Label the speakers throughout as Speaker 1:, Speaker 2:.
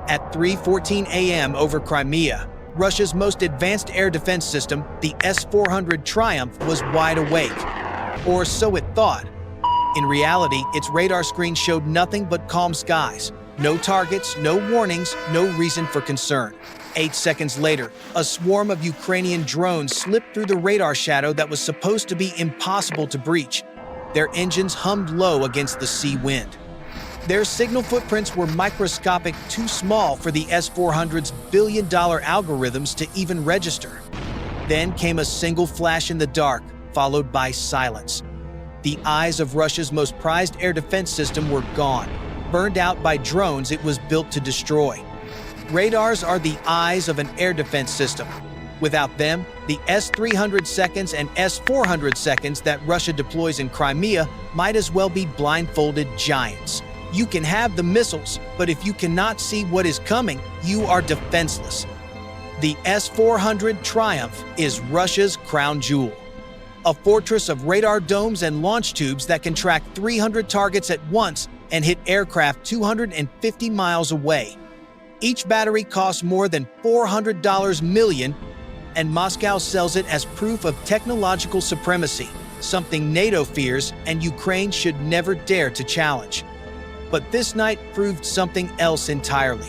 Speaker 1: At 3:14 a.m. over Crimea, Russia's most advanced air defense system, the S-400 Triumph, was wide awake. Or so it thought. In reality, its radar screen showed nothing but calm skies. No targets, no warnings, no reason for concern. 8 seconds later, a swarm of Ukrainian drones slipped through the radar shadow that was supposed to be impossible to breach. Their engines hummed low against the sea wind. Their signal footprints were microscopic, too small for the S-400's billion-dollar algorithms to even register. Then came a single flash in the dark, followed by silence. The eyes of Russia's most prized air defense system were gone, burned out by drones it was built to destroy. Radars are the eyes of an air defense system. Without them, the S-300 seconds and S-400 seconds that Russia deploys in Crimea might as well be blindfolded giants. You can have the missiles, but if you cannot see what is coming, you are defenseless. The S-400 Triumph is Russia's crown jewel. A fortress of radar domes and launch tubes that can track 300 targets at once and hit aircraft 250 miles away. Each battery costs more than $400 million, and Moscow sells it as proof of technological supremacy, something NATO fears and Ukraine should never dare to challenge. But this night proved something else entirely.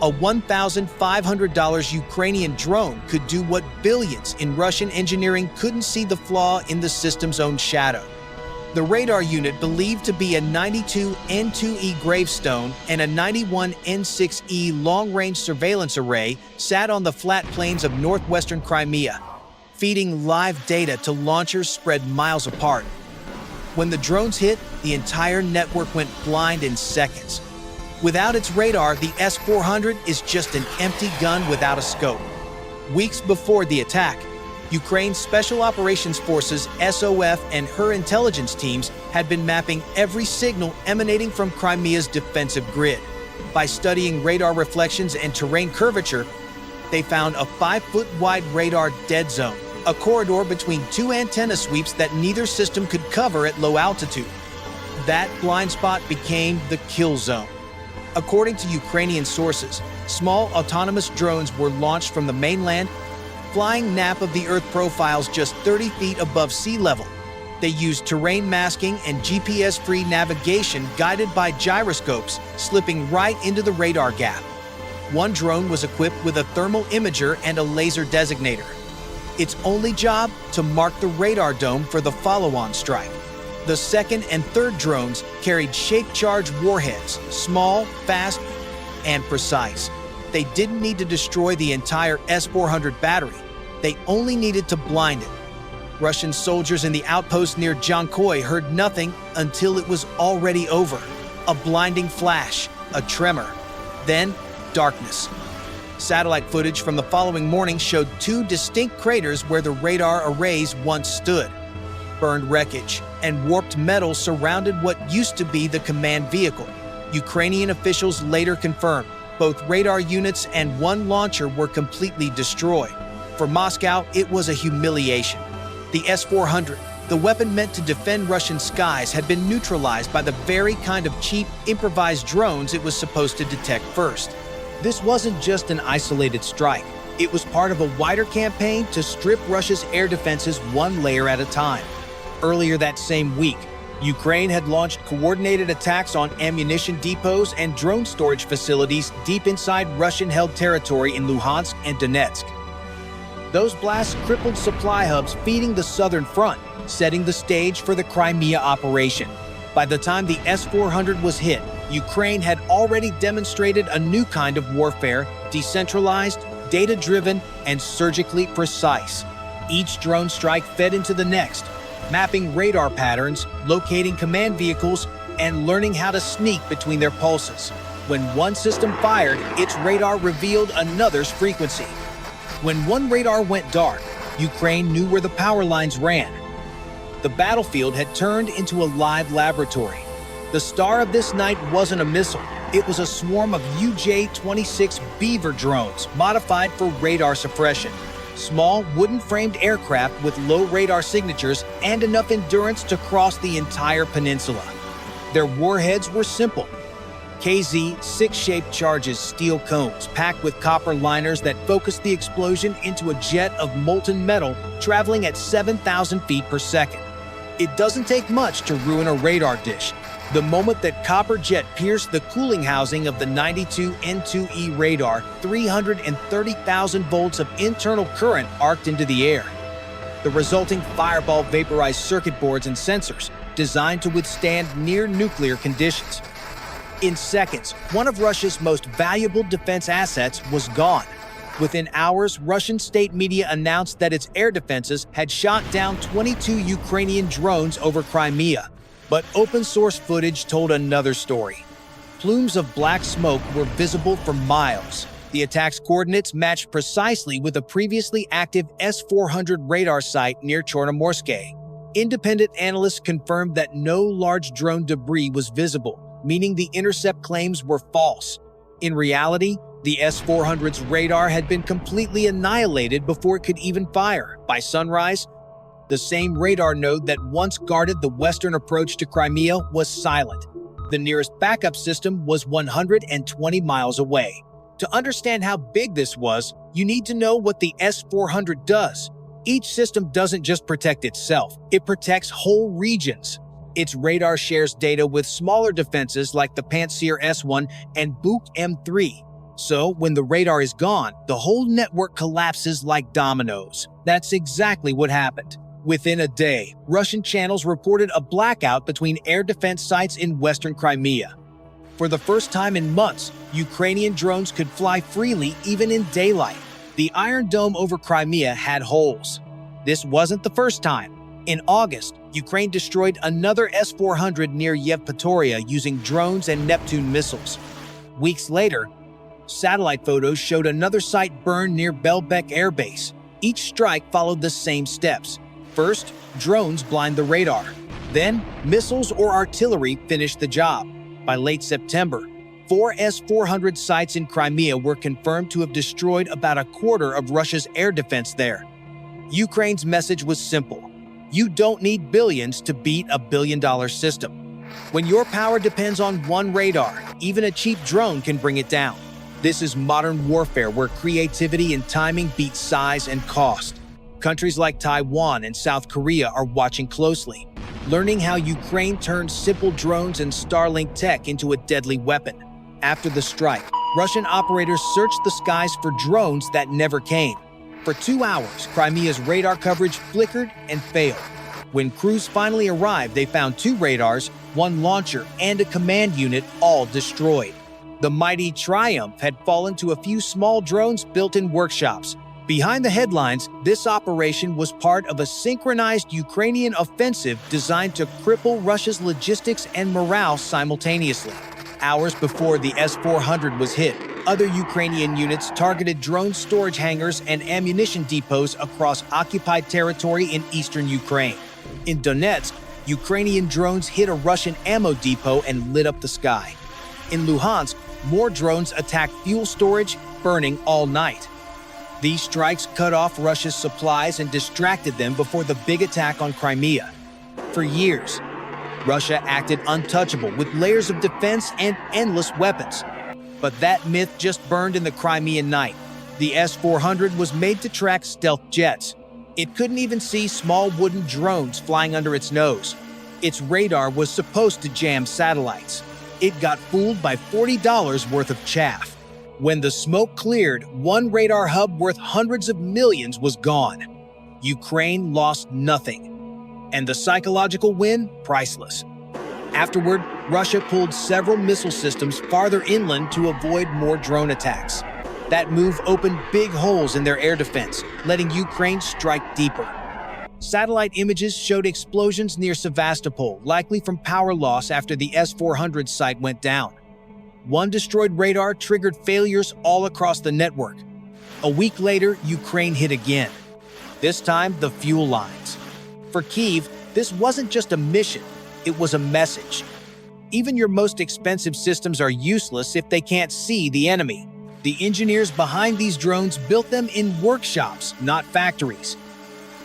Speaker 1: A $1,500 Ukrainian drone could do what billions in Russian engineering couldn't see the flaw in the system's own shadow. The radar unit, believed to be a 92 N2E gravestone and a 91 N6E long-range surveillance array, sat on the flat plains of northwestern Crimea, feeding live data to launchers spread miles apart. When the drones hit, the entire network went blind in seconds. Without its radar, the S-400 is just an empty gun without a scope. Weeks before the attack, Ukraine's Special Operations Forces (SOF) and her intelligence teams had been mapping every signal emanating from Crimea's defensive grid. By studying radar reflections and terrain curvature, they found a 5-foot-wide radar dead zone, a corridor between two antenna sweeps that neither system could cover at low altitude. That blind spot became the kill zone. According to Ukrainian sources, small autonomous drones were launched from the mainland, flying nap-of-the-earth profiles just 30 feet above sea level. They used terrain masking and GPS-free navigation guided by gyroscopes, slipping right into the radar gap. One drone was equipped with a thermal imager and a laser designator. Its only job, to mark the radar dome for the follow-on strike. The second and third drones carried shape-charged warheads, small, fast, and precise. They didn't need to destroy the entire S-400 battery. They only needed to blind it. Russian soldiers in the outpost near Jankoy heard nothing until it was already over. A blinding flash, a tremor, then darkness. Satellite footage from the following morning showed 2 distinct craters where the radar arrays once stood. Burned wreckage and warped metal surrounded what used to be the command vehicle. Ukrainian officials later confirmed both radar units and one launcher were completely destroyed. For Moscow, it was a humiliation. The S-400, the weapon meant to defend Russian skies, had been neutralized by the very kind of cheap, improvised drones it was supposed to detect first. This wasn't just an isolated strike. It was part of a wider campaign to strip Russia's air defenses one layer at a time. Earlier that same week, Ukraine had launched coordinated attacks on ammunition depots and drone storage facilities deep inside Russian-held territory in Luhansk and Donetsk. Those blasts crippled supply hubs feeding the southern front, setting the stage for the Crimea operation. By the time the S-400 was hit, Ukraine had already demonstrated a new kind of warfare, decentralized, data-driven, and surgically precise. Each drone strike fed into the next, mapping radar patterns, locating command vehicles, and learning how to sneak between their pulses. When one system fired, its radar revealed another's frequency. When one radar went dark, Ukraine knew where the power lines ran. The battlefield had turned into a live laboratory. The star of this night wasn't a missile. It was a swarm of UJ-26 Beaver drones modified for radar suppression. Small, wooden-framed aircraft with low radar signatures and enough endurance to cross the entire peninsula. Their warheads were simple: KZ-6-shaped charges steel cones packed with copper liners that focus the explosion into a jet of molten metal traveling at 7,000 feet per second. It doesn't take much to ruin a radar dish. The moment that copper jet pierced the cooling housing of the 92 N2E radar, 330,000 volts of internal current arced into the air. The resulting fireball vaporized circuit boards and sensors, designed to withstand near-nuclear conditions. In seconds, one of Russia's most valuable defense assets was gone. Within hours, Russian state media announced that its air defenses had shot down 22 Ukrainian drones over Crimea. But open-source footage told another story. Plumes of black smoke were visible for miles. The attack's coordinates matched precisely with a previously active S-400 radar site near Chornomorsk. Independent analysts confirmed that no large drone debris was visible, meaning the intercept claims were false. In reality, the S-400's radar had been completely annihilated before it could even fire. By sunrise, the same radar node that once guarded the western approach to Crimea was silent. The nearest backup system was 120 miles away. To understand how big this was, you need to know what the S-400 does. Each system doesn't just protect itself, it protects whole regions. Its radar shares data with smaller defenses like the Pantsir S-1 and Buk M3. So, when the radar is gone, the whole network collapses like dominoes. That's exactly what happened. Within a day, Russian channels reported a blackout between air defense sites in western Crimea. For the first time in months, Ukrainian drones could fly freely even in daylight. The Iron Dome over Crimea had holes. This wasn't the first time. In August, Ukraine destroyed another S-400 near Yevpatoria using drones and Neptune missiles. Weeks later, satellite photos showed another site burned near Belbek Air Base. Each strike followed the same steps. First, drones blind the radar. Then, missiles or artillery finish the job. By late September, 4 S-400 sites in Crimea were confirmed to have destroyed about a quarter of Russia's air defense there. Ukraine's message was simple. You don't need billions to beat a billion-dollar system. When your power depends on one radar, even a cheap drone can bring it down. This is modern warfare where creativity and timing beat size and cost. Countries like Taiwan and South Korea are watching closely, learning how Ukraine turned simple drones and Starlink tech into a deadly weapon. After the strike, Russian operators searched the skies for drones that never came. For 2 hours, Crimea's radar coverage flickered and failed. When crews finally arrived, they found 2 radars, 1 launcher, and a command unit, all destroyed. The mighty Triumph had fallen to a few small drones built in workshops. Behind the headlines, this operation was part of a synchronized Ukrainian offensive designed to cripple Russia's logistics and morale simultaneously. Hours before the S-400 was hit, other Ukrainian units targeted drone storage hangars and ammunition depots across occupied territory in eastern Ukraine. In Donetsk, Ukrainian drones hit a Russian ammo depot and lit up the sky. In Luhansk, more drones attacked fuel storage, burning all night. These strikes cut off Russia's supplies and distracted them before the big attack on Crimea. For years, Russia acted untouchable with layers of defense and endless weapons. But that myth just burned in the Crimean night. The S-400 was made to track stealth jets. It couldn't even see small wooden drones flying under its nose. Its radar was supposed to jam satellites. It got fooled by $40 worth of chaff. When the smoke cleared, one radar hub worth hundreds of millions was gone. Ukraine lost nothing. And the psychological win, priceless. Afterward, Russia pulled several missile systems farther inland to avoid more drone attacks. That move opened big holes in their air defense, letting Ukraine strike deeper. Satellite images showed explosions near Sevastopol, likely from power loss after the S-400 site went down. One destroyed radar triggered failures all across the network. A week later, Ukraine hit again. This time, the fuel lines. For Kyiv, this wasn't just a mission, it was a message. Even your most expensive systems are useless if they can't see the enemy. The engineers behind these drones built them in workshops, not factories.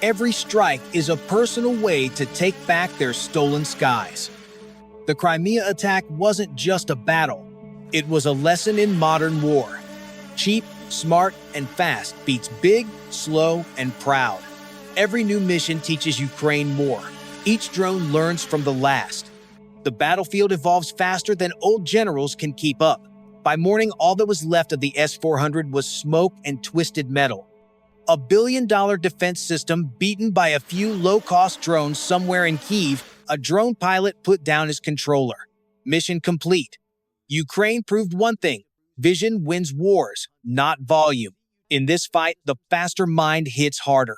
Speaker 1: Every strike is a personal way to take back their stolen skies. The Crimea attack wasn't just a battle, It was a lesson in modern war. Cheap, smart, and fast beats big, slow, and proud. Every new mission teaches Ukraine more. Each drone learns from the last. The battlefield evolves faster than old generals can keep up. By morning, all that was left of the S-400 was smoke and twisted metal. A billion-dollar defense system beaten by a few low-cost drones somewhere in Kyiv, a drone pilot put down his controller. Mission complete. Ukraine proved one thing: vision wins wars, not volume. In this fight, the faster mind hits harder.